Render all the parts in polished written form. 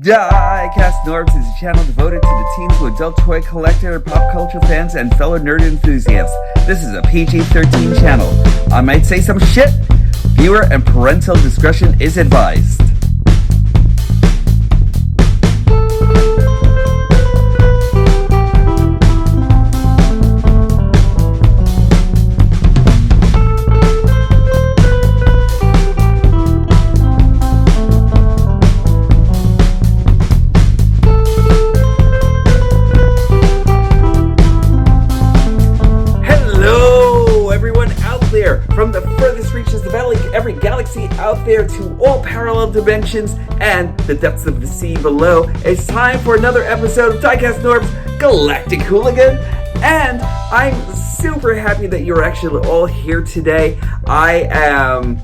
Diecast Norbs is a channel devoted to the teen to adult toy collector, pop culture fans, and fellow nerd enthusiasts. This is a PG-13 channel. I might say some shit. Viewer and parental discretion is advised. From the furthest reaches of every galaxy out there to all parallel dimensions and the depths of the sea below, it's time for another episode of Diecast Norbs Galactic Hooligan. And I'm super happy that you're actually all here today. I am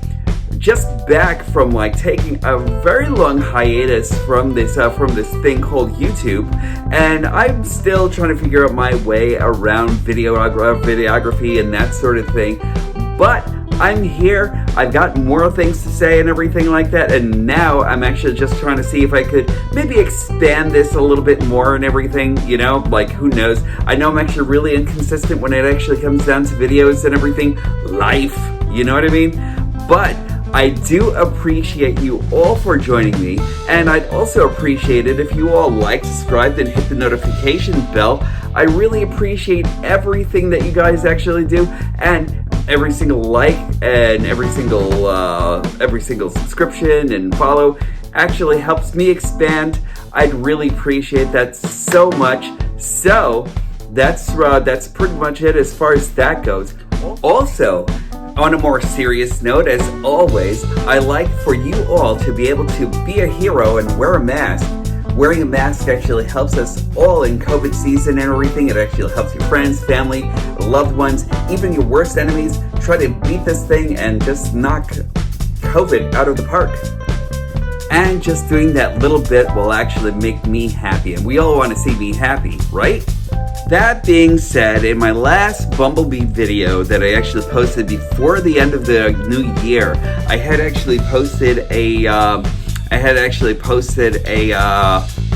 just back from taking a very long hiatus from this thing called YouTube, and I'm still trying to figure out my way around videography and that sort of thing. But I'm here, I've got more things to say and everything like that, and now I'm actually just trying to see if I could maybe expand this a little bit more and everything, who knows. I know I'm actually really inconsistent when it actually comes down to videos and everything. Life, you know what I mean? But I do appreciate you all for joining me, and I'd also appreciate it if you all liked, subscribed, and hit the notification bell. I really appreciate everything that you guys actually do, and every single like and every single subscription and follow actually helps me expand. I'd really appreciate that so much. So that's pretty much it as far as that goes. Also, on a more serious note, as always, I like for you all to be able to be a hero and wear a mask. Wearing a mask actually helps us all in COVID season and everything. It actually helps your friends, family, loved ones, even your worst enemies. Try to beat this thing and just knock COVID out of the park. And just doing that little bit will actually make me happy. And we all want to see me happy, right? That being said, in my last Bumblebee video that I actually posted before the end of the new year, I had actually posted a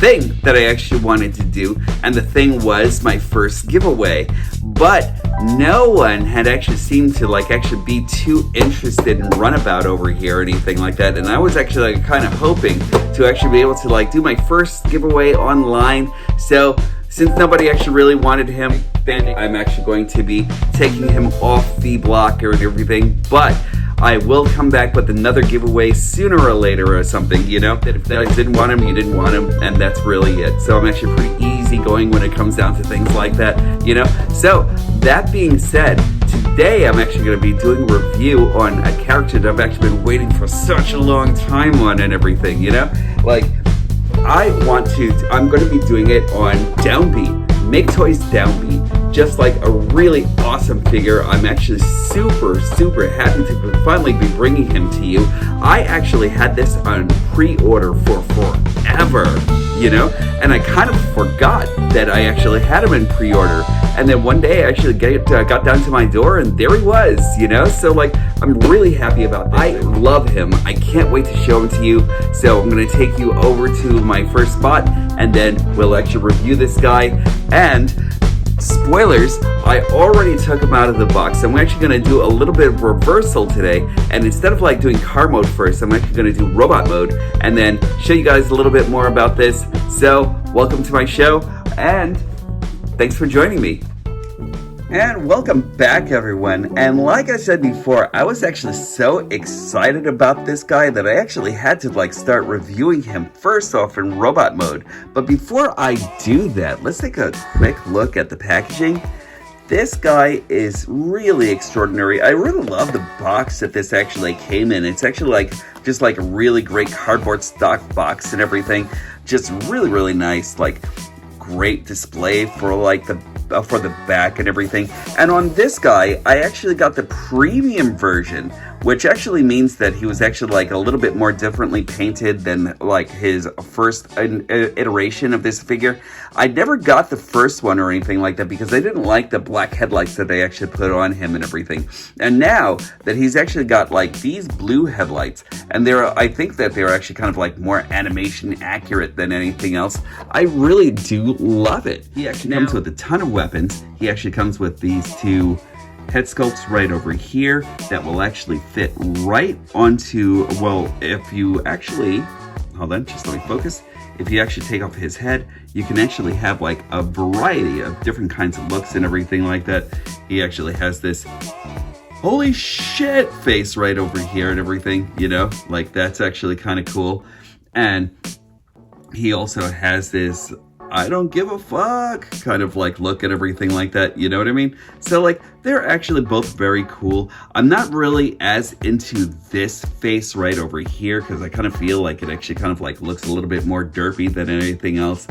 thing that I actually wanted to do, and the thing was my first giveaway. But no one had actually seemed to actually be too interested in Runabout over here or anything like that, and I was actually kind of hoping to actually be able to do my first giveaway online. So since nobody actually really wanted him, then I'm actually going to be taking him off the block or everything. But I will come back with another giveaway sooner or later or something, that if I didn't want him, you didn't want him, and that's really it. So I'm actually pretty easygoing when it comes down to things like that, So that being said, today I'm actually going to be doing a review on a character that I've actually been waiting for such a long time on and everything, I'm going to be doing it on Downbeat, Maketoys Downbeat. Just a really awesome figure. I'm actually super happy to finally be bringing him to you. I actually had this on pre-order for forever, and I kind of forgot that I actually had him in pre-order. And then one day I actually got down to my door and there he was, So I'm really happy about that. I love him. I can't wait to show him to you. So I'm going to take you over to my first spot and then we'll actually review this guy. And spoilers, I already took him out of the box. I'm actually going to do a little bit of reversal today, and instead of doing car mode first, I'm actually going to do robot mode and then show you guys a little bit more about this. So welcome to my show, and thanks for joining me. And welcome back, everyone. And like I said before, I was actually so excited about this guy that I actually had to start reviewing him first off in robot mode. But before I do that, let's take a quick look at the packaging. This guy is really extraordinary. I really love the box that this actually came in. It's actually just a really great cardboard stock box and everything. Just really nice, great display for the back and everything. And on this guy, I actually got the premium version, which actually means that he was actually like a little bit more differently painted than like his first iteration of this figure. I never got the first one or anything like that because I didn't like the black headlights that they actually put on him and everything. And now that he's actually got like these blue headlights, and I think that they're actually kind of like more animation accurate than anything else, I really do love it. He actually comes with a ton of weapons. He actually comes with these two head sculpts right over here that will actually fit right onto, well, if you actually, hold on, just let me focus. If you actually take off his head, you can actually have like a variety of different kinds of looks and everything like that. He actually has this holy shit face right over here and everything, you know, like that's actually kind of cool. And he also has this I don't give a fuck kind of like look at everything like that, you know what I mean? So like they're actually both very cool. I'm not really as into this face right over here because I kind of feel like it actually kind of like looks a little bit more derpy than anything else.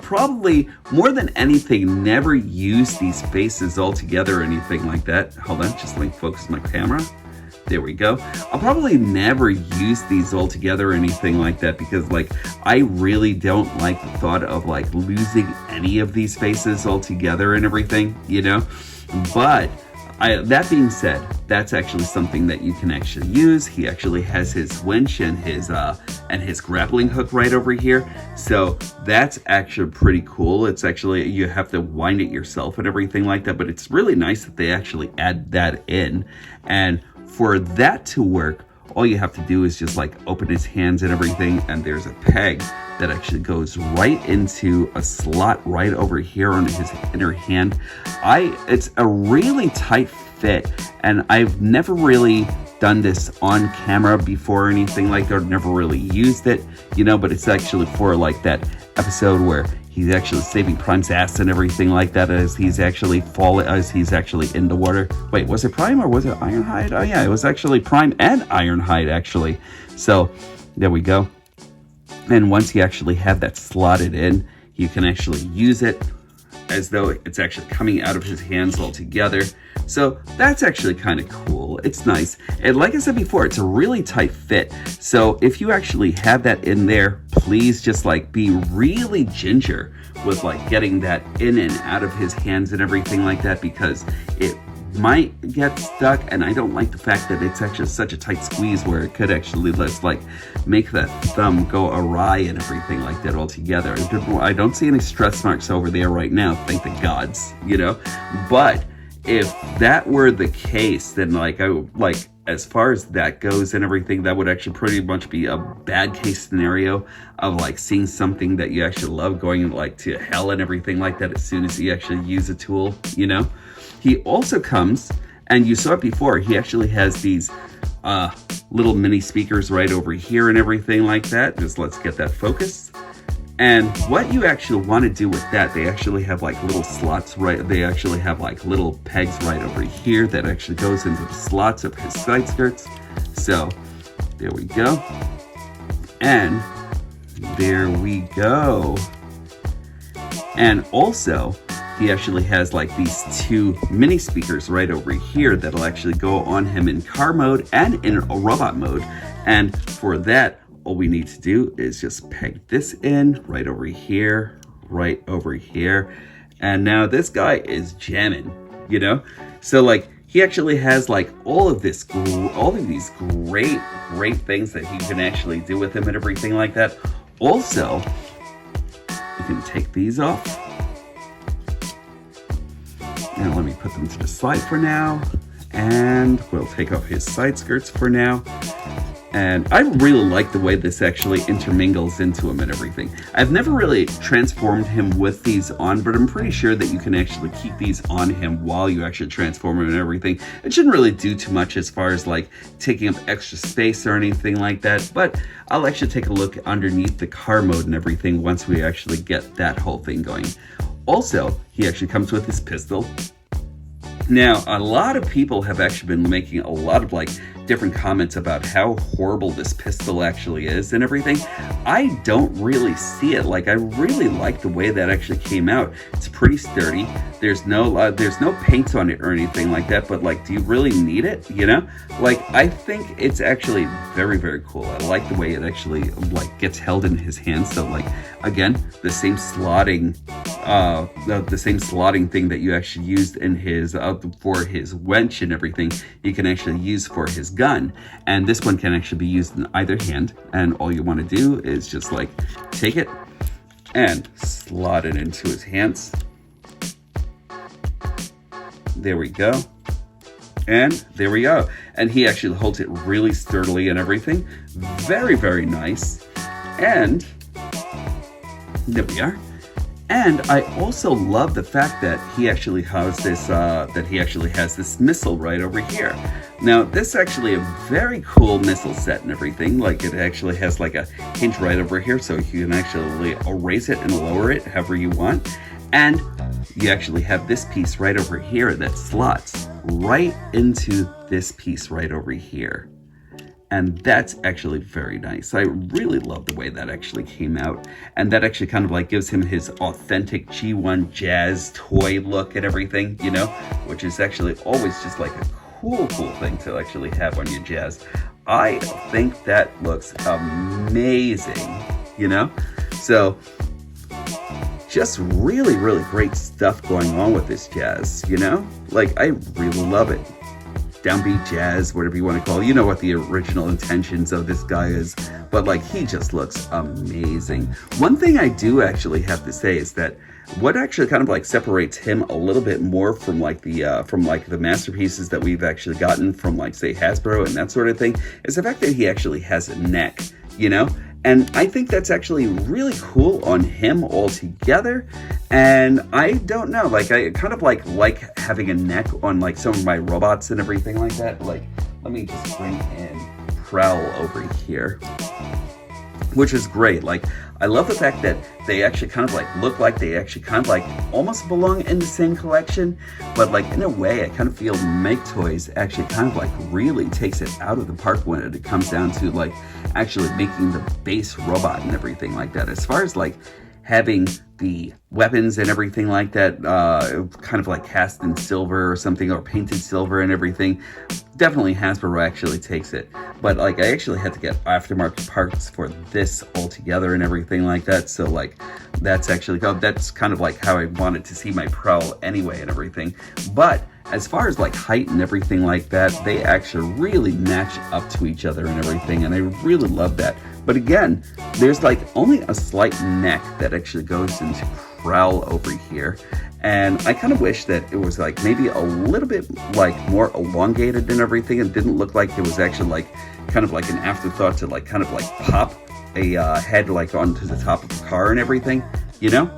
Probably more than anything, never use these faces all together or anything like that. Hold on, just let me focus my camera. There we go. I'll probably never use these all together or anything like that because like I really don't like the thought of like losing any of these faces altogether and everything, you know. But that being said, that's actually something that you can actually use. He actually has his winch and his grappling hook right over here. So that's actually pretty cool. It's actually, you have to wind it yourself and everything like that, but it's really nice that they actually add that in. And for that to work, all you have to do is just like open his hands and everything, and there's a peg that actually goes right into a slot right over here on his inner hand. It's a really tight fit, and I've never really done this on camera before or anything like that, or never really used it, you know, but it's actually for like that episode where he's actually saving Prime's ass and everything like that as he's actually in the water. Wait, was it Prime or was it Ironhide? Oh yeah, it was actually Prime and Ironhide actually. So there we go. And once you actually have that slotted in, you can actually use it as though it's actually coming out of his hands altogether. So that's actually kind of cool. It's nice. And like I said before, it's a really tight fit. So if you actually have that in there, please just like be really ginger with like getting that in and out of his hands and everything like that, because it might get stuck, and I don't like the fact that it's actually such a tight squeeze where it could actually just like make that thumb go awry and everything like that altogether. I don't see any stress marks over there right now, thank the gods, you know. But if that were the case, then like as far as that goes and everything, that would actually pretty much be a bad case scenario of like seeing something that you actually love going like to hell and everything like that as soon as you actually use a tool, you know. He also comes, and you saw it before, he actually has these little mini speakers right over here and everything like that. Just let's get that focused. And what you actually want to do with that, they actually have like little slots right, they actually have like little pegs right over here that actually goes into the slots of his side skirts. So there we go. And there we go. And also, he actually has like these two mini speakers right over here that'll actually go on him in car mode and in a robot mode. And for that, all we need to do is just peg this in right over here, right over here. And now this guy is jamming, you know? So like, he actually has like all of these great things that he can actually do with him and everything like that. Also, you can take these off. And let me put them to the side for now. And we'll take off his side skirts for now. And I really like the way this actually intermingles into him and everything. I've never really transformed him with these on, but I'm pretty sure that you can actually keep these on him while you actually transform him and everything. It shouldn't really do too much as far as like taking up extra space or anything like that, but I'll actually take a look underneath the car mode and everything once we actually get that whole thing going. Also, he actually comes with his pistol. Now, a lot of people have actually been making a lot of like different comments about how horrible this pistol actually is and everything. I don't really see it. Like, I really like the way that actually came out. It's pretty sturdy. There's no paint on it or anything like that, but like, do you really need it? You know, like, I think it's actually very, very cool. I like the way it actually like gets held in his hand. So like, again, the same slotting thing that you actually used in his for his wench and everything, you can actually use for his gun. And this one can actually be used in either hand, and all you want to do is just like take it and slot it into his hands. There we go. And there we go. And he actually holds it really sturdily and everything. Very, very nice. And there we are. And I also love the fact that he actually has this missile right over here. Now, this is actually a very cool missile set and everything. Like, it actually has like a hinge right over here, so you can actually raise it and lower it however you want. And you actually have this piece right over here that slots right into this piece right over here. And that's actually very nice. I really love the way that actually came out. And that actually kind of like gives him his authentic G1 jazz toy look and everything, you know, which is actually always just like a cool thing to actually have on your jazz. I think that looks amazing, you know? So just really, really great stuff going on with this jazz, you know? Like, I really love it. Downbeat jazz, whatever you want to call it. You know what the original intentions of this guy is, but like, he just looks amazing. One thing I do actually have to say is that what actually kind of like separates him a little bit more from like the masterpieces that we've actually gotten from like, say, Hasbro and that sort of thing, is the fact that he actually has a neck, you know? And I think that's actually really cool on him altogether. And I don't know, like, I kind of like having a neck on like some of my robots and everything like that. Like, let me just bring in Prowl over here, which is great. Like, I love the fact that they actually kind of like look like they actually kind of like almost belong in the same collection, but like in a way I kind of feel Maketoys actually kind of like really takes it out of the park when it comes down to like actually making the base robot and everything like that. As far as like having the weapons and everything like that, kind of like cast in silver or something, or painted silver and everything, definitely Hasbro actually takes it. But like, I actually had to get aftermarket parts for this altogether and everything like that. So like, that's actually, that's kind of like how I wanted to see my Prowl anyway and everything. But as far as like height and everything like that, they actually really match up to each other and everything. And I really love that. But again, there's like only a slight neck that actually goes into Prowl over here. And I kind of wish that it was like maybe a little bit like more elongated and everything. It didn't look like it was actually like kind of like an afterthought to like kind of like pop a head like onto the top of the car and everything, you know?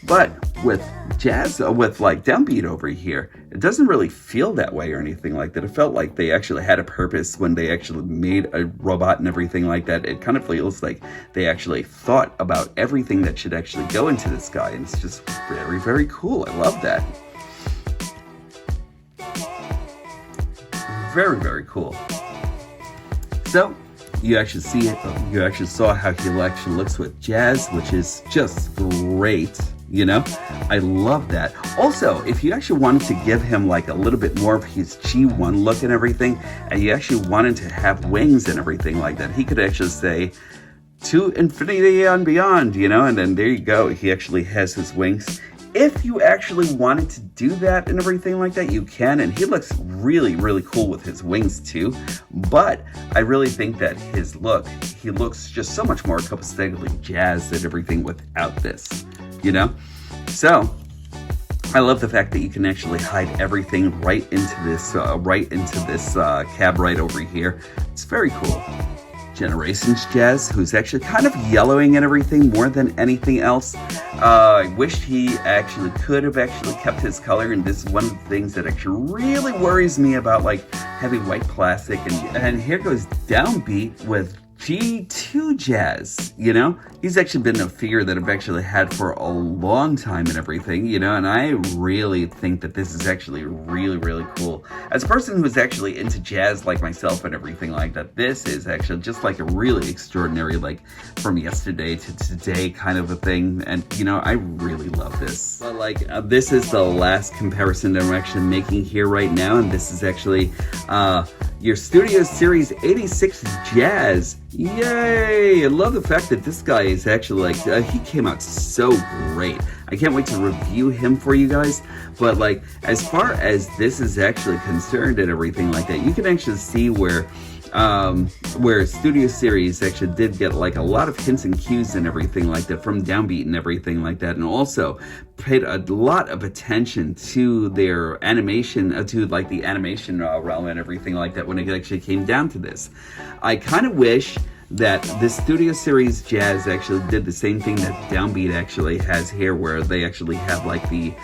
But with Jazz, with like Downbeat over here, it doesn't really feel that way or anything like that. It felt like they actually had a purpose when they actually made a robot and everything like that. It kind of feels like they actually thought about everything that should actually go into this guy, and it's just very, very cool. I love that. Very, very cool. So you actually see it. You actually saw how he actually looks with Jazz, which is just great. You know, I love that. Also, if you actually wanted to give him like a little bit more of his G1 look and everything, and you actually wanted to have wings and everything like that, he could actually say, to infinity and beyond, you know, and then there you go. He actually has his wings. If you actually wanted to do that and everything like that, you can, and he looks really, really cool with his wings too. But I really think that his look, he looks just so much more copacetically jazzed and everything without this, you know? So I love the fact that you can actually hide everything right into this cab right over here. It's very cool. Generations Jazz, who's actually kind of yellowing and everything more than anything else. I wished he actually could have actually kept his color, and this is one of the things that actually really worries me about like heavy white plastic. And here goes Downbeat with G2 Jazz, he's actually been a figure that I've actually had for a long time and everything, and I really think that this is actually really, really cool. As a person who's actually into jazz like myself and everything like that, this is actually just like a really extraordinary, like from yesterday to today kind of a thing, and I really love this. But like, this is the last comparison that I'm actually making here right now, and this is actually your Studio Series 86 Jazz. Yay! I love the fact that this guy is actually like, he came out so great. I can't wait to review him for you guys. But like, as far as this is actually concerned and everything like that, you can actually see where Studio Series actually did get like a lot of hints and cues and everything like that from Downbeat and everything like that, and also paid a lot of attention to their animation, to like the animation realm and everything like that when it actually came down to this. I kind of wish that this Studio Series Jazz actually did the same thing that Downbeat actually has here, where they actually have like the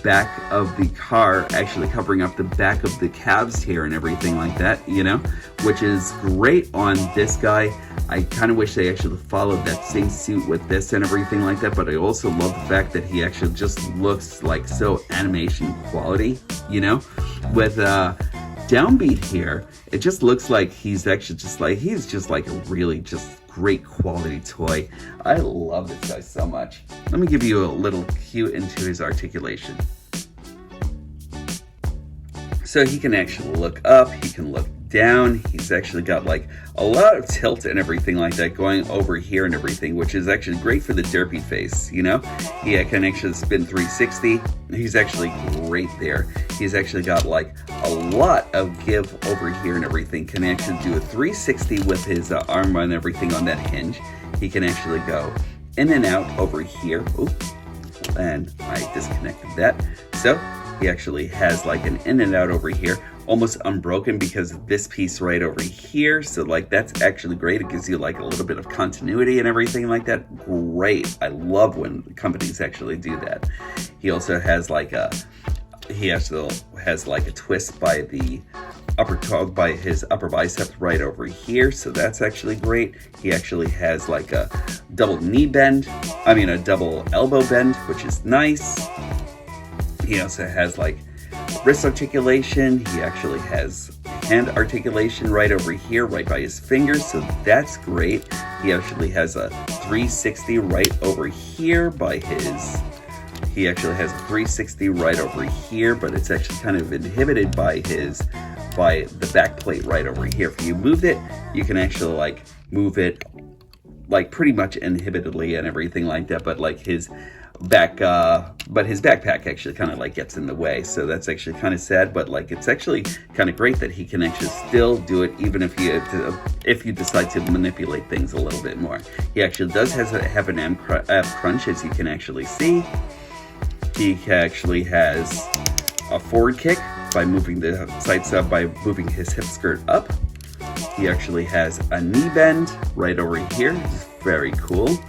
back of the car actually covering up the back of the calves here and everything like that, which is great on this guy. I kind of wish they actually followed that same suit with this and everything like that, but I also love the fact that he actually just looks like so animation quality, with Downbeat here, it just looks like he's actually just like a really just great quality toy. I love this guy so much. Let me give you a little cue into his articulation. So he can actually look up, he can look down. He's actually got like a lot of tilt and everything like that going over here and everything, which is actually great for the derpy face, He can actually spin 360. He's actually great there. He's actually got like a lot of give over here and everything. Can actually do a 360 with his arm and everything on that hinge. He can actually go in and out over here. Oop, and I disconnected that. So he actually has like an in and out over here, almost unbroken because of this piece right over here. So like, that's actually great. It gives you like a little bit of continuity and everything like that. Great. I love when companies actually do that. He also has like a twist by the by his upper bicep right over here. So that's actually great. He actually has like a double elbow bend, which is nice. He also has like wrist articulation. He actually has hand articulation right over here, right by his fingers, so that's great. He actually has a 360 right over here by his... He actually has a 360 right over here, but it's actually kind of inhibited by the back plate right over here. If you move it, you can actually like move it like pretty much inhibitedly and everything like that, but like his backpack actually kind of like gets in the way, so that's actually kind of sad. But like, it's actually kind of great that he can actually still do it, even if you decide to manipulate things a little bit more. He actually does have an ab crunch, as you can actually see. He actually has a forward kick by moving the sides up, by moving his hip skirt up. He actually has a knee bend right over here, which is very cool.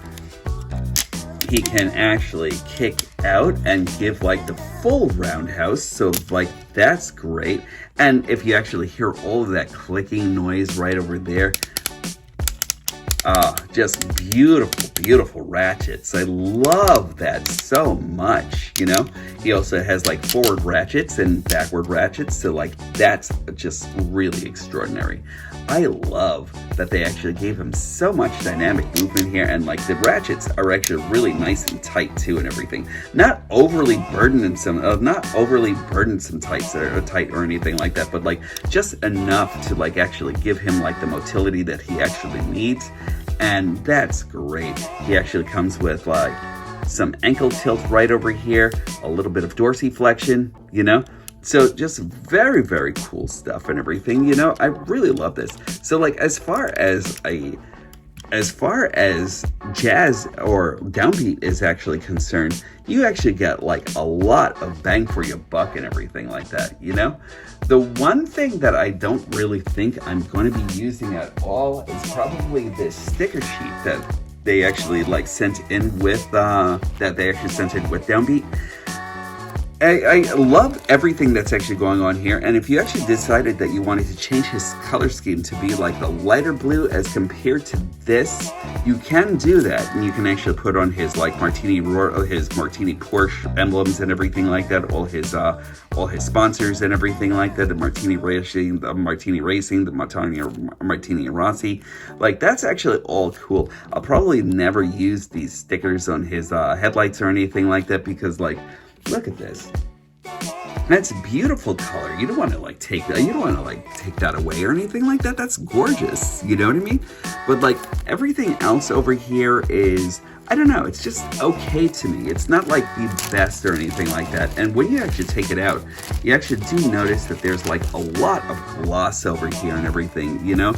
He can actually kick out and give like the full roundhouse, so like that's great. And if you actually hear all of that clicking noise right over there, just beautiful ratchets. I love that so much, He also has like forward ratchets and backward ratchets, so like that's just really extraordinary. I love that they actually gave him so much dynamic movement here, and like the ratchets are actually really nice and tight too and everything. Not overly burdensome tight or anything like that, but like just enough to like actually give him like the motility that he actually needs, and that's great. He actually comes with like some ankle tilt right over here, a little bit of dorsiflexion, So just very cool stuff and everything, I really love this. So like, as far as jazz or Downbeat is actually concerned, you actually get like a lot of bang for your buck and everything like that, The one thing that I don't really think I'm going to be using at all is probably this sticker sheet that they actually like sent in with Downbeat. I love everything that's actually going on here, and if you actually decided that you wanted to change his color scheme to be like the lighter blue as compared to this, you can do that, and you can actually put on his like Martini Porsche emblems and everything like that, all his sponsors and everything like that, the Martini Racing, the Martini Rossi, like that's actually all cool. I'll probably never use these stickers on his headlights or anything like that because like, look at this. That's a beautiful color. You don't want to like take that. You don't want to like take that away or anything like that. That's gorgeous. You know what I mean? But like everything else over here is, I don't know. It's just okay to me. It's not like the best or anything like that. And when you actually take it out, you actually do notice that there's like a lot of gloss over here and everything, you know?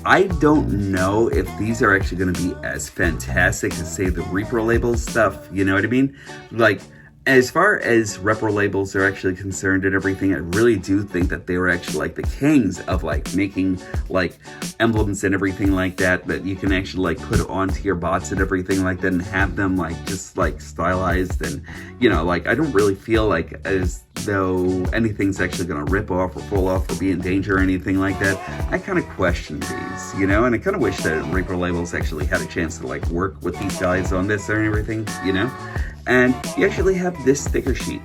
I don't know if these are actually going to be as fantastic as say the Repro labels stuff. You know what I mean? Like, as far as repro labels are actually concerned and everything, I really do think that they were actually like the kings of like making like emblems and everything like that you can actually like put onto your bots and everything like that and have them like just like stylized. And you know, like I don't really feel like as though anything's actually gonna rip off or fall off or be in danger or anything like that. I kind of question these, you know, and I kind of wish that repro labels actually had a chance to like work with these guys on this or everything, you know. And you actually have this sticker sheet.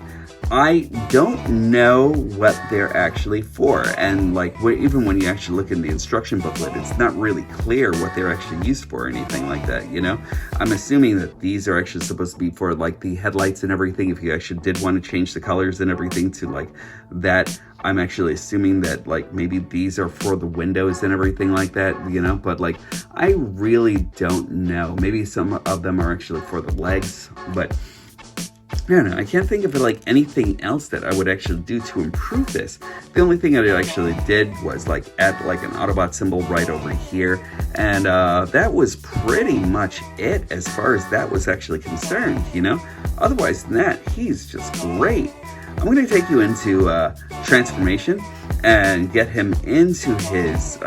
I don't know what they're actually for, and like even when you actually look in the instruction booklet, it's not really clear what they're actually used for or anything like that, you know? I'm assuming that these are actually supposed to be for like the headlights and everything, if you actually did want to change the colors and everything to like that. I'm actually assuming that like maybe these are for the windows and everything like that, you know? But like, I really don't know. Maybe some of them are actually for the legs, but I don't know. I can't think of like anything else that I would actually do to improve this. The only thing I actually did was like add like an Autobot symbol right over here, and that was pretty much it as far as that was actually concerned, you know? Otherwise than that, he's just great. I'm going to take you into transformation and get him into his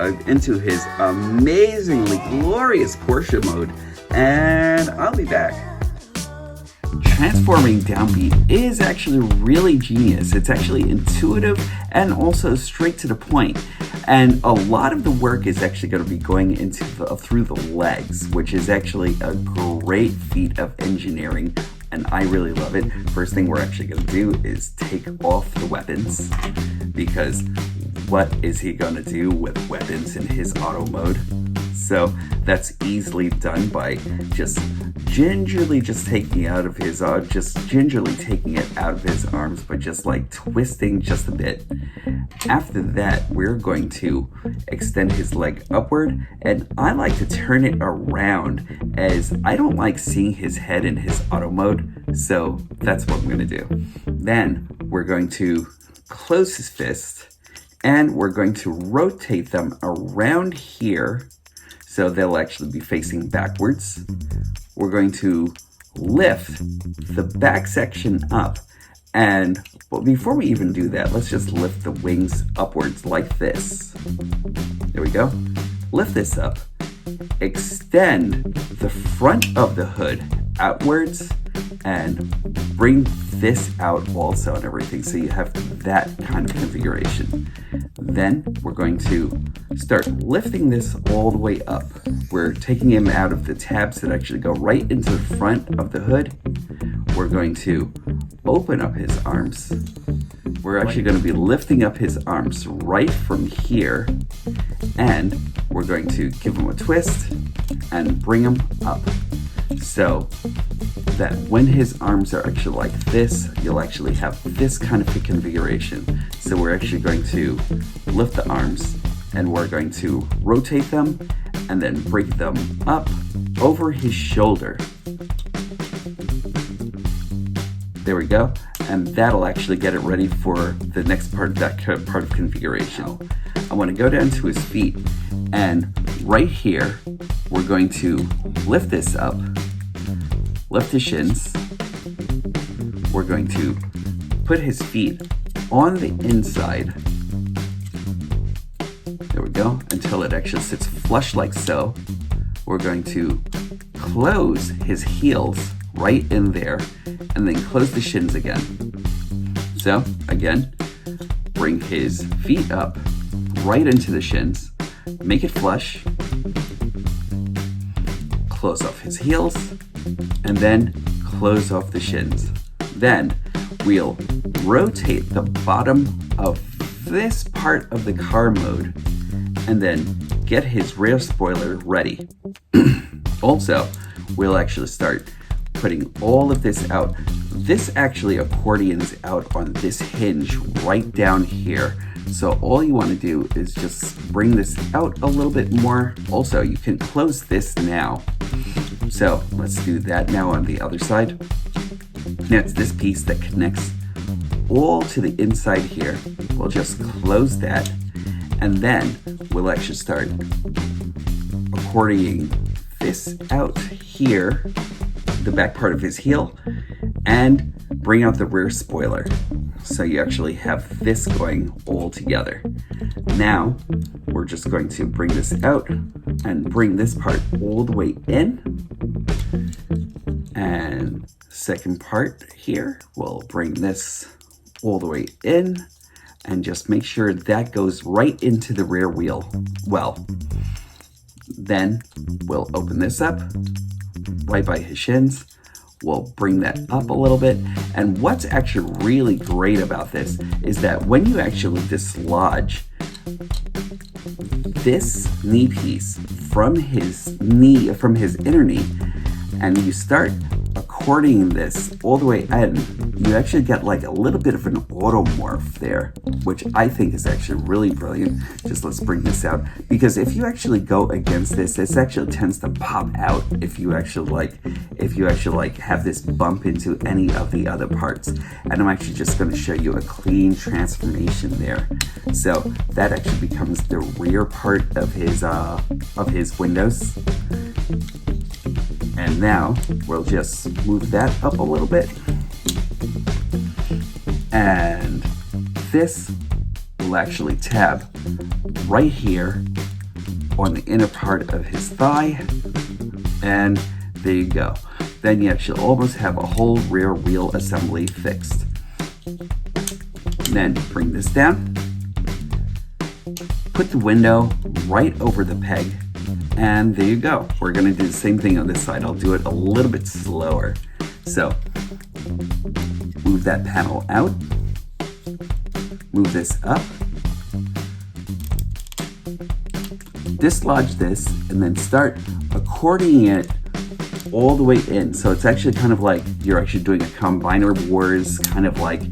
amazingly glorious Porsche mode, and I'll be back. Transforming Downbeat is actually really genius. It's actually intuitive and also straight to the point. And a lot of the work is actually going to be going into through the legs, which is actually a great feat of engineering. And I really love it. First thing we're actually going to do is take off the weapons, because what is he going to do with weapons in his auto mode? So that's easily done by just gingerly taking it out of his arms, but just like twisting just a bit. After that, we're going to extend his leg upward, and I like to turn it around as I don't like seeing his head in his auto mode, so that's what I'm going to do. Then we're going to close his fist, and we're going to rotate them around here so they'll actually be facing backwards. We're going to lift the back section up, and well, before we even do that, let's just lift the wings upwards like this. There we go. Lift this up. Extend the front of the hood outwards and bring this out also and everything, so you have that kind of configuration. Then we're going to start lifting this all the way up. We're taking him out of the tabs that actually go right into the front of the hood. We're going to open up his arms. We're actually going to be lifting up his arms right from here, and we're going to give him a twist and bring him up, so that when his arms are actually like this, you'll actually have this kind of a configuration. So we're actually going to lift the arms, and we're going to rotate them and then bring them up over his shoulder. There we go. And that'll actually get it ready for the next part of that part of configuration. I want to go down to his feet, and right here, we're going to lift this up, lift his shins. We're going to put his feet on the inside. There we go, until it actually sits flush like so. We're going to close his heels right in there, and then close the shins again. So again, bring his feet up right into the shins, make it flush, close off his heels, and then close off the shins. Then we'll rotate the bottom of this part of the car mode and then get his rear spoiler ready. Also, we'll actually start putting all of this out. This actually accordions out on this hinge right down here. So all you want to do is just bring this out a little bit more. Also, you can close this now. So let's do that now on the other side. Now it's this piece that connects all to the inside here. We'll just close that, and then we'll actually start accordioning this out here, the back part of his heel, and bring out the rear spoiler. So you actually have this going all together. Now we're just going to bring this out and bring this part all the way in. And second part here, we'll bring this all the way in and just make sure that goes right into the rear wheel well. Then we'll open this up right by his shins. We'll bring that up a little bit. And what's actually really great about this is that when you actually dislodge this knee piece from his inner knee, and you start accordioning this all the way in, you actually get like a little bit of an automorph there, which I think is actually really brilliant. Just let's bring this out, because if you actually go against this, this actually tends to pop out if you actually have this bump into any of the other parts. And I'm actually just going to show you a clean transformation there. So that actually becomes the rear part of his windows. And now we'll just move that up a little bit. And this will actually tab right here on the inner part of his thigh. And there you go. Then you actually almost have a whole rear wheel assembly fixed. Then bring this down. Put the window right over the peg. And there you go. We're going to do the same thing on this side. I'll do it a little bit slower. So move that panel out. Move this up. Dislodge this and then start accordioning it all the way in. So it's actually kind of like you're actually doing a combiner wars kind of like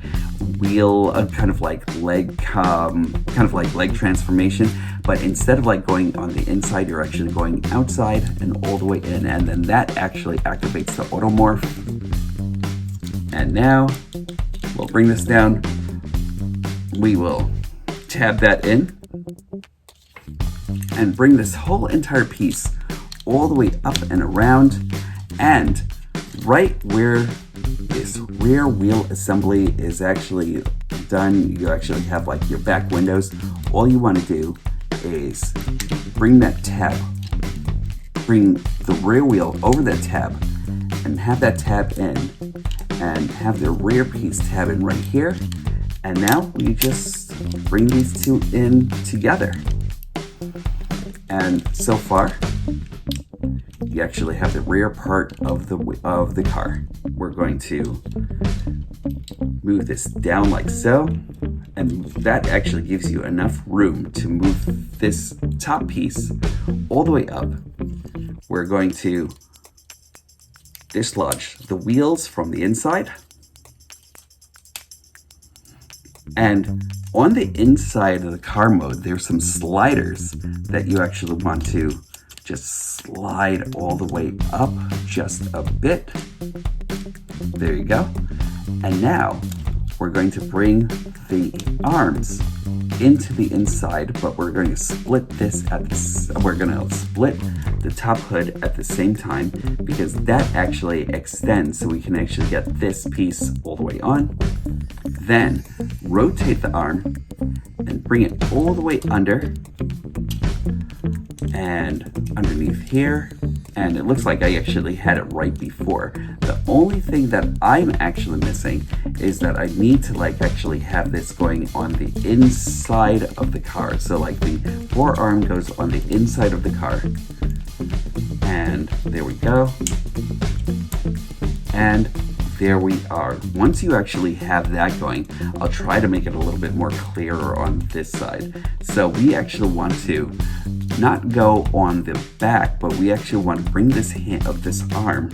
wheel, kind of like leg transformation. But instead of like going on the inside, you're actually going outside and all the way in. And then that actually activates the automorph. And now we'll bring this down. We will tab that in and bring this whole entire piece all the way up and around. And right where this rear wheel assembly is actually done, you actually have like your back windows. All you want to do is bring that tab, bring the rear wheel over that tab and have that tab in and have the rear piece tab in right here. And now we just bring these two in together. And so far, you actually have the rear part of the car. We're going to move this down like so, and that actually gives you enough room to move this top piece all the way up. We're going to dislodge the wheels from the inside. And on the inside of the car mode, there's some sliders that you actually want to just slide all the way up just a bit. There you go. And now we're going to bring the arms into the inside, but we're going to split this we're going to split the top hood at the same time, because that actually extends so we can actually get this piece all the way on. Then rotate the arm and bring it all the way under and underneath here. And it looks like I actually had it right before. The only thing that I'm actually missing is that I need to like actually have this going on the inside of the car. So like the forearm goes on the inside of the car. And there we go. And there we are. Once you actually have that going, I'll try to make it a little bit more clearer on this side. So we actually want to not go on the back, but we actually want to bring this hand of this arm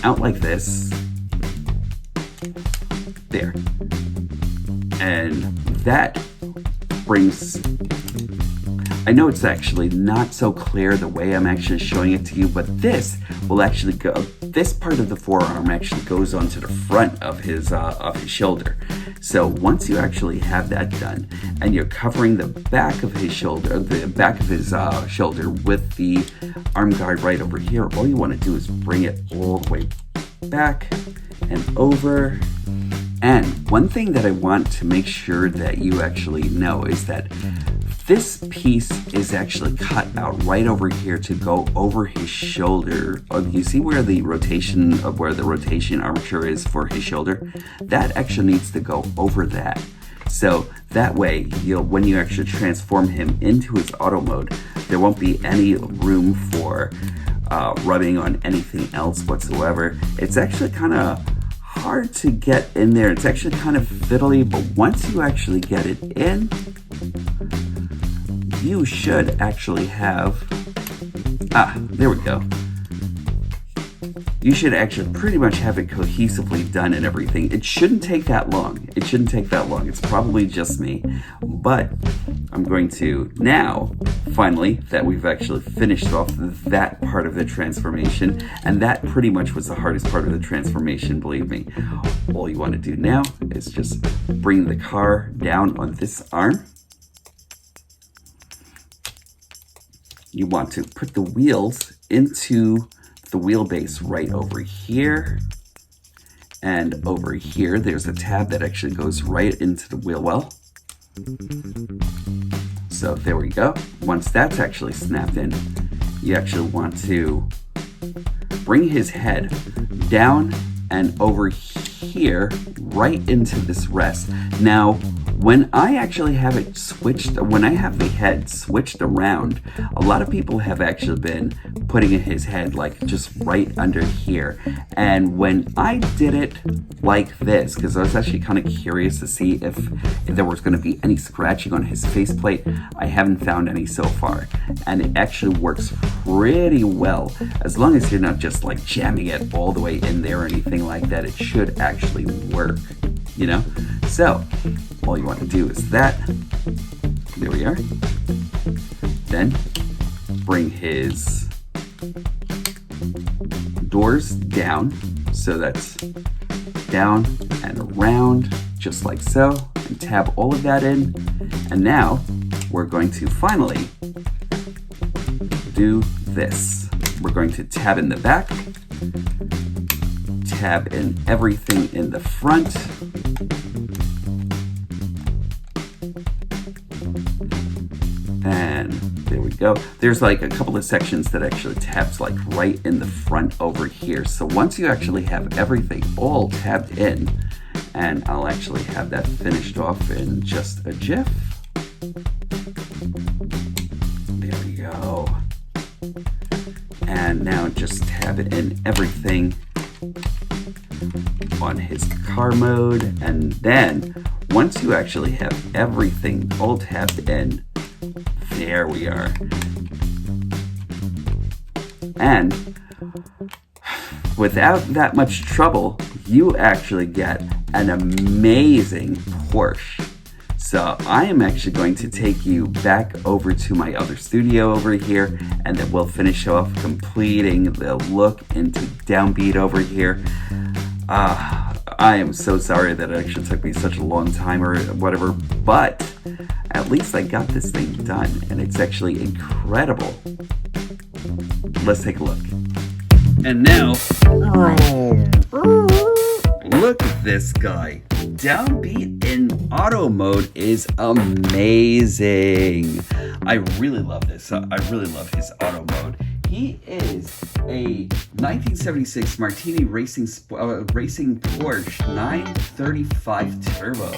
out like this. There. And that brings, I know it's actually not so clear the way I'm actually showing it to you, but this will actually go, this part of the forearm actually goes onto the front of his shoulder. So once you actually have that done, and you're covering the back of his shoulder, shoulder with the arm guard right over here, all you want to do is bring it all the way back and over. And one thing that I want to make sure that you actually know is that this piece is actually cut out right over here to go over his shoulder. You see where the rotation armature is for his shoulder? That actually needs to go over that. So that way, when you actually transform him into his auto mode, there won't be any room for rubbing on anything else whatsoever. It's actually kind of hard to get in there. It's actually kind of fiddly, but once you actually get it in, you should actually have, there we go. You should actually pretty much have it cohesively done and everything. It shouldn't take that long. It's probably just me, but I'm going to now, finally, that we've actually finished off that part of the transformation, and that pretty much was the hardest part of the transformation, believe me. All you want to do now is just bring the car down on this arm. You want to put the wheels into the wheelbase right over here. And over here, there's a tab that actually goes right into the wheel well. So there we go. Once that's actually snapped in, you actually want to bring his head down and over here, right into this rest. Now, when I actually have it switched, when I have the head switched around, a lot of people have actually been putting his head like just right under here. And when I did it like this, because I was actually kind of curious to see if there was going to be any scratching on his faceplate, I haven't found any so far. And it actually works pretty well. As long as you're not just like jamming it all the way in there or anything like that, it should actually work, you know? So, all you want to do is that. There we are. Then bring his doors down. So that's down and around, just like so. And tab all of that in. And now we're going to finally do this. We're going to tab in the back, tab in everything in the front. And there we go. There's like a couple of sections that actually tabs like right in the front over here. So once you actually have everything all tabbed in, and I'll actually have that finished off in just a jiff. There we go. And now just tab it in everything on his car mode. And then once you actually have everything all tabbed in, there we are. And without that much trouble, you actually get an amazing Porsche. So I am actually going to take you back over to my other studio over here, and then we'll finish off completing the look into Downbeat over here. I am so sorry that it actually took me such a long time or whatever, but at least I got this thing done, and it's actually incredible. Let's take a look. And now, look at this guy. Downbeat in auto mode is amazing. I really love this. I really love his auto mode. He is a 1976 Martini Racing Porsche 935 Turbo.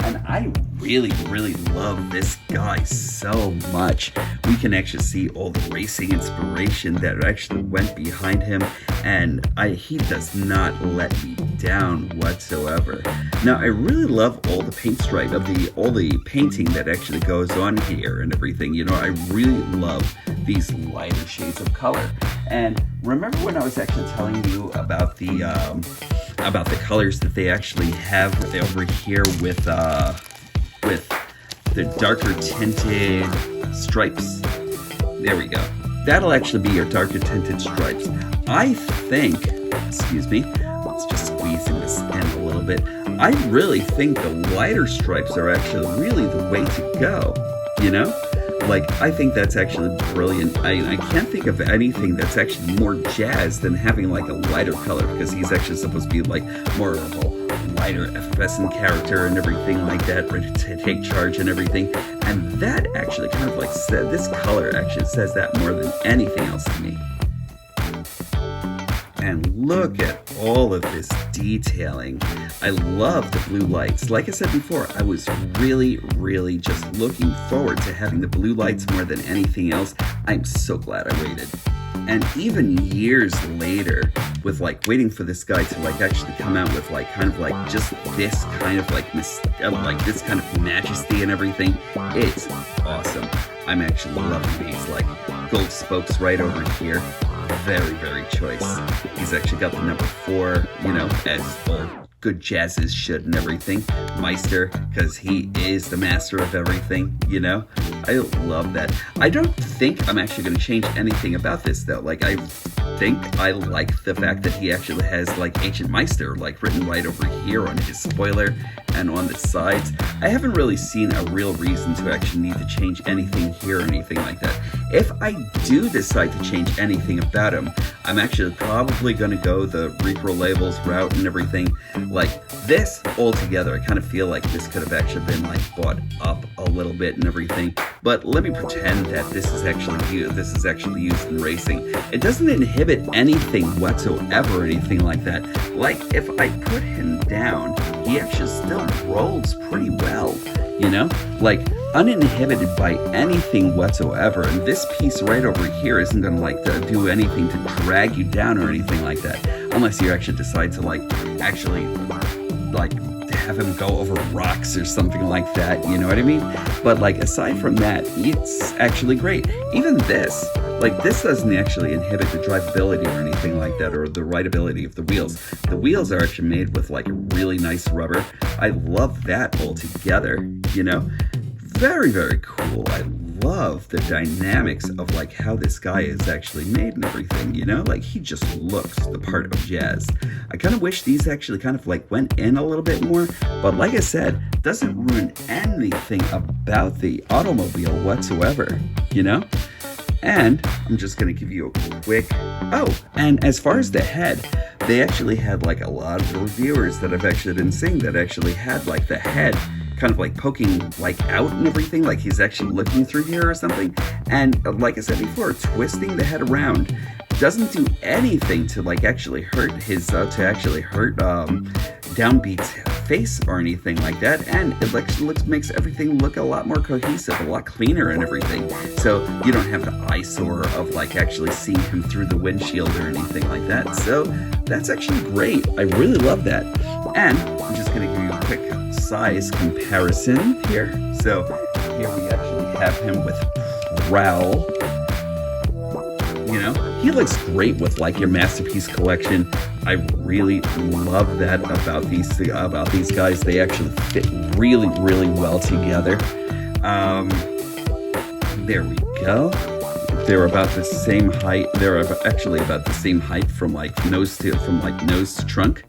And I really, really love this guy so much. We can actually see all the racing inspiration that actually went behind him, and he does not let me down whatsoever. Now, I really love all the paint stripe all the painting that actually goes on here and everything. You know, I really love these lighter shades of color. And remember when I was actually telling you about the colors that they actually have over here with the darker tinted stripes? There we go. That'll actually be your darker tinted stripes. I think, excuse me, let's just squeezing this in a little bit. I really think the lighter stripes are actually really the way to go, you know? Like, I think that's actually brilliant. I can't think of anything that's actually more jazz than having like a lighter color, because he's actually supposed to be like more of a lighter effervescent character and everything like that, ready to take charge and everything. And that actually kind of like this color actually says that more than anything else to me. And look at all of this detailing. I love the blue lights. Like I said before, I was really, really just looking forward to having the blue lights more than anything else. I'm so glad I waited. And even years later, with like waiting for this guy to like actually come out with like kind of like just this kind of like this kind of majesty and everything, it's awesome. I'm actually loving these like gold spokes right over here. Very, very choice. He's actually got the number 4, you know, as all good jazzes should and everything. Meister, because he is the master of everything, you know? I love that. I don't think I'm actually going to change anything about this, though. Like, I think I like the fact that he actually has, like, Ancient Meister, like, written right over here on his spoiler and on the sides. I haven't really seen a real reason to actually need to change anything here or anything like that. If I do decide to change anything about him, I'm actually probably going to go the repro labels route and everything. Like this altogether, I kind of feel like this could have actually been like bought up a little bit and everything. But let me pretend that this is actually used in racing. It doesn't inhibit anything whatsoever or anything like that. Like if I put him down, he actually still rolls pretty well, you know? Like uninhibited by anything whatsoever. And this piece right over here isn't going to like to do anything to drag you down or anything like that, unless you actually decide to like actually like have him go over rocks or something like that, you know what I mean? But like aside from that, it's actually great. Even this, like this doesn't actually inhibit the drivability or anything like that, or the rideability of the wheels. The wheels are actually made with like really nice rubber. I love that altogether, you know? Very, very cool. I love the dynamics of like how this guy is actually made and everything, you know? Like he just looks the part of jazz. I kind of wish these actually kind of like went in a little bit more, but like I said, doesn't ruin anything about the automobile whatsoever, you know? And I'm just going to give you a quick, and as far as the head, they actually had like a lot of reviewers that I've actually been seeing that actually had like the head kind of like poking like out and everything, like he's actually looking through here or something. And like I said before, twisting the head around doesn't do anything to like actually hurt his Downbeat's face or anything like that, and it makes everything look a lot more cohesive, a lot cleaner and everything. So you don't have the eyesore of like actually seeing him through the windshield or anything like that. So that's actually great. I really love that. And I'm just gonna give you a quick size comparison here. So here we actually have him with Prowl. You know, he looks great with like your Masterpiece collection. I really love that about these guys. They actually fit really, really well together. There we go. They're about the same height. They're actually about the same height from nose to trunk.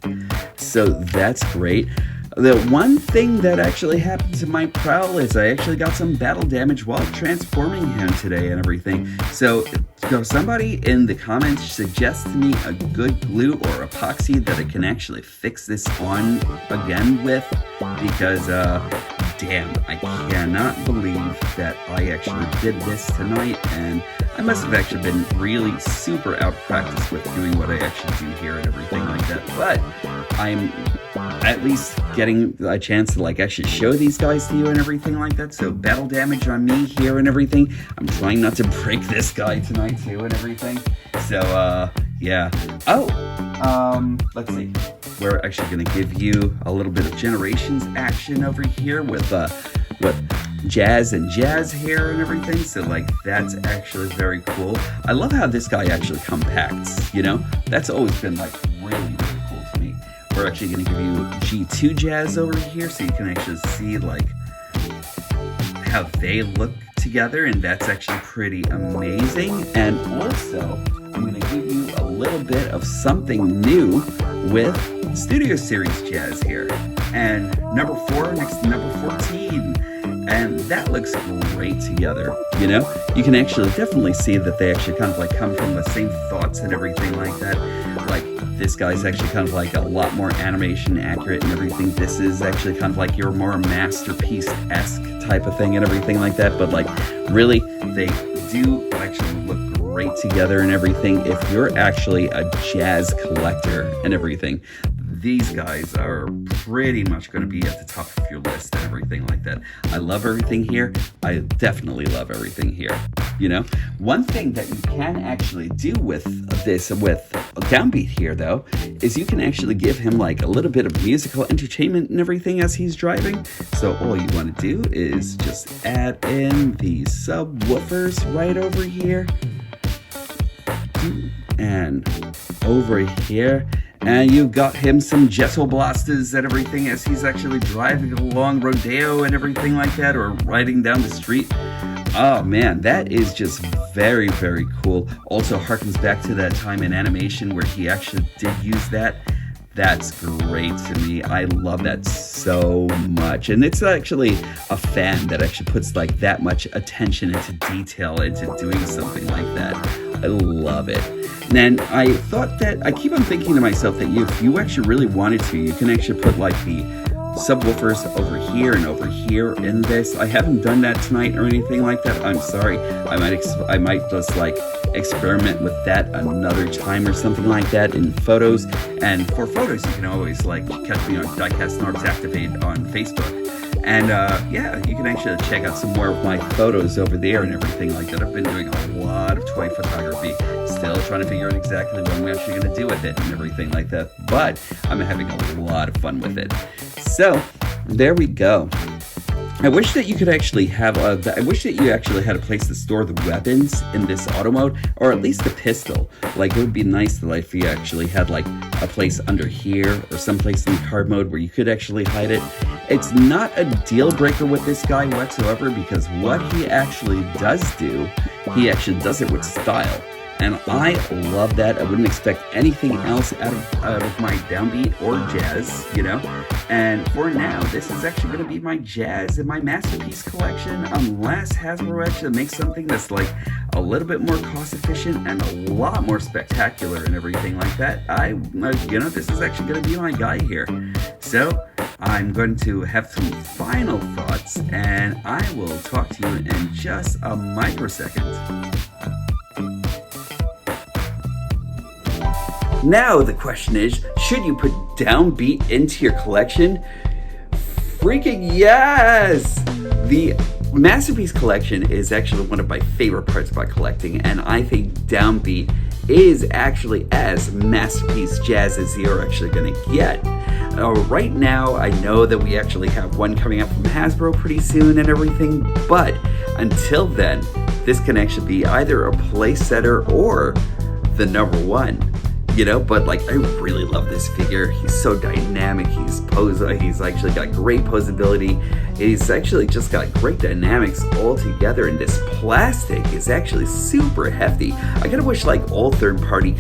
So that's great. The one thing that actually happened to my Prowl is I actually got some battle damage while transforming him today and everything. So somebody in the comments suggest to me a good glue or epoxy that I can actually fix this on again with, because damn, I cannot believe that I actually did this tonight, and I must have actually been really super out of practice with doing what I actually do here and everything like that, but I'm at least getting a chance to like actually show these guys to you and everything like that. So battle damage on me here and everything. I'm trying not to break this guy tonight too and everything. So yeah. Let's see. We're actually going to give you a little bit of Generations action over here with Jazz and Jazz here and everything. So like that's actually very cool. I love how this guy actually compacts, you know? That's always been like really cool to me. We're actually going to give you G2 Jazz over here so you can actually see like how they look together, and that's actually pretty amazing. And also I'm going to give you a little bit of something new with Studio Series Jazz here, and number 4 next to number 14, and that looks great together. You know, you can actually definitely see that they actually kind of like come from the same thoughts and everything like that. Like this guy's actually kind of like a lot more animation accurate and everything. This is actually kind of like your more masterpiece-esque type of thing and everything like that, but like really they do actually look great together and everything. If you're actually a jazz collector and everything, these guys are pretty much going to be at the top of your list and everything like that. I love everything here. I definitely love everything here. You know, one thing that you can actually do with this, with Downbeat here though, is you can actually give him like a little bit of musical entertainment and everything as he's driving. So all you want to do is just add in the subwoofers right over here and over here. And you've got him some Gesso blasters and everything as he's actually driving along Rodeo and everything like that, or riding down the street. Oh man, that is just very, very cool. Also harkens back to that time in animation where he actually did use that. That's great to me. I love that so much. And it's actually a fan that actually puts like that much attention into detail into doing something like that. I love it. And I thought that, I keep on thinking to myself that if you actually really wanted to, you can actually put like the subwoofers over here and over here in this. I haven't done that tonight or anything like that. I'm sorry. I might just like experiment with that another time or something like that in photos. And for photos, you can always like catch me on Diecast Norbs Activate on Facebook. And yeah, you can actually check out some more of my photos over there and everything like that. I've been doing a lot of toy photography, still trying to figure out exactly what I'm actually going to do with it and everything like that. But I'm having a lot of fun with it. So there we go. I wish that you could actually have I wish that you actually had a place to store the weapons in this auto mode, or at least the pistol. Like it would be nice that if you actually had like a place under here or someplace in the card mode where you could actually hide it. It's not a deal breaker with this guy whatsoever, because what he actually does do, he actually does it with style. And I love that. I wouldn't expect anything else out of my Downbeat or Jazz, you know. And for now, this is actually going to be my Jazz and my Masterpiece collection, unless Hasbro actually makes something that's like a little bit more cost efficient and a lot more spectacular and everything like that. This is actually going to be my guy here. So I'm going to have some final thoughts, and I will talk to you in just a microsecond. Now the question is, should you put Downbeat into your collection? Freaking yes! The Masterpiece collection is actually one of my favorite parts about collecting, and I think Downbeat is actually as Masterpiece Jazz as you're actually going to get. Right now, I know that we actually have one coming up from Hasbro pretty soon and everything, but until then, this can actually be either a place setter or the number one. You know, but like I really love this figure. He's so dynamic. He's actually got great posability. He's actually just got great dynamics all together, and this plastic is actually super hefty. I kind of wish like all third-party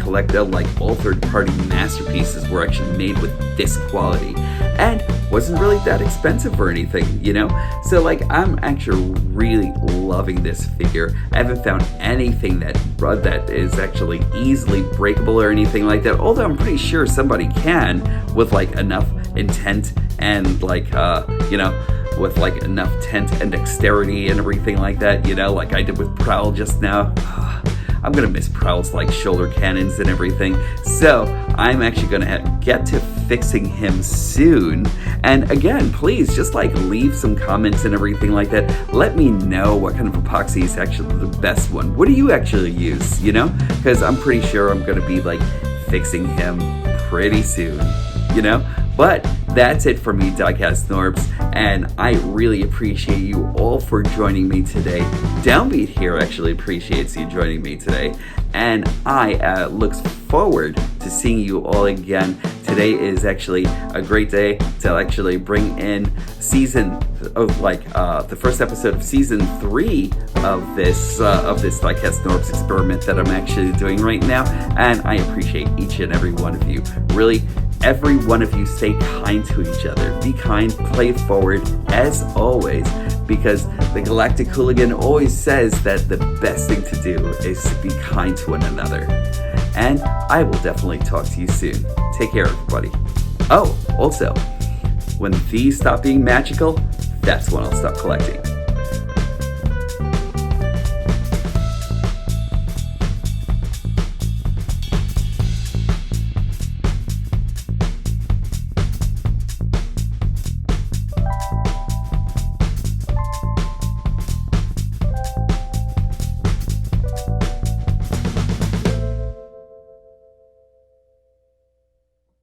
masterpieces were actually made with this quality, and wasn't really that expensive or anything, you know? So like I'm actually really loving this figure. I haven't found anything that is actually easily breakable or anything like that, although I'm pretty sure somebody can with like enough intent and like, with like enough tent and dexterity and everything like that, like I did with Prowl just now. I'm gonna miss Prowl's like shoulder cannons and everything. So I'm actually gonna get to fixing him soon. And again, please just like leave some comments and everything like that. Let me know what kind of epoxy is actually the best one. What do you actually use, Because I'm pretty sure I'm gonna be like fixing him pretty soon, But that's it for me, Diecast Norbs, and I really appreciate you all for joining me today. Downbeat here actually appreciates you joining me today, and I look forward to seeing you all again. Today is actually a great day to actually bring in the first episode of season 3 of this Diecast Norbs experiment that I'm actually doing right now, and I appreciate each and every one of you. Really, every one of you, stay kind to each other. Be kind, play it forward, as always, because the Galactic Hooligan always says that the best thing to do is to be kind to one another. And I will definitely talk to you soon. Take care, everybody. Oh, also, when these stop being magical, that's when I'll stop collecting.